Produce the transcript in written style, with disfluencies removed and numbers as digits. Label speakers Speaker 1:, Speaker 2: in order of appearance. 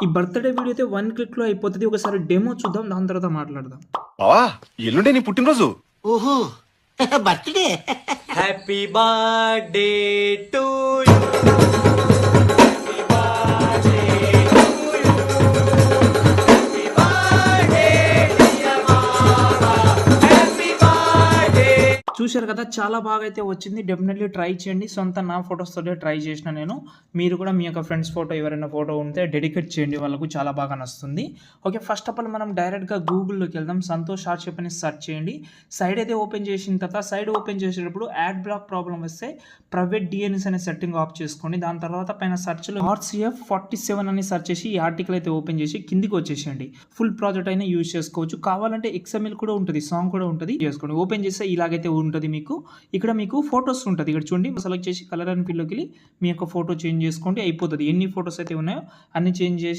Speaker 1: ఈ birthday video అయితే 1 క్లిక్‌లో అయిపోతది. ఒకసారి డెమో చూద్దాం. దాని తర్వాత మాట్లాడదాం.
Speaker 2: బావా ఎల్లుండే నీ పుట్టినరోజు.
Speaker 3: ఓహో birthday
Speaker 4: happy birthday to you
Speaker 1: చూశారు కదా! చాలా బాగా అయితే వచ్చింది. డెఫినెట్‌లీ ట్రై చేయండి. సొంత నా ఫోటోస్ తోటే ట్రై చేసిన నేను. మీరు కూడా మీ యొక్క ఫ్రెండ్స్ ఫోటో ఎవరైనా ఫోటో ఉంటే డెడికేట్ చేయండి. వాళ్ళకు చాలా బాగా నచ్చుతుంది. ఓకే. ఫస్ట్ ఆఫ్ ఆల్ మనం డైరెక్ట్‌గా గూగుల్‌లోకి వెళ్దాం. సంతోష్ ఆర్ట్ షేప్ అని సెర్చ్ చేయండి. సైడ్ అయితే ఓపెన్ చేసిన తర్వాత సైడ్ ఓపెన్ చేసేటప్పుడు యాడ్ బ్లాక్ ప్రాబ్లమ్ వస్తే ప్రైవేట్ DNS అనే సెట్టింగ్ ఆఫ్ చేసుకోండి. దాని తర్వాత పైన సెర్చ్‌లో RCF 47 అని సెర్చ్ చేసి ఈ ఆర్టికల్ అయితే ఓపెన్ చేసి కిందికి వచ్చేసేయండి. ఫుల్ ప్రాజెక్ట్ అయినా యూజ్ చేసుకోవచ్చు. కావాలంటే XML కూడా ఉంటుంది. సాంగ్ కూడా ఉంటుంది. చేసుకోండి. ఓపెన్ చేస్తే ఇలాగైతే ఉంటది మీకు. ఇక్కడ మీకు ఫోటోస్ ఉంటది. ఇక్కడ చూడండి సెలెక్ట్ చేసి కలర్ అండ్ ఫిల్‌లోకి వెళ్లి మీ యొక్క ఫోటో చేంజ్ చేసుకోండి. అయిపోతది. ఎన్ని ఫోటోస్ అయితే ఉన్నాయో అన్ని చేంజ్ చేసి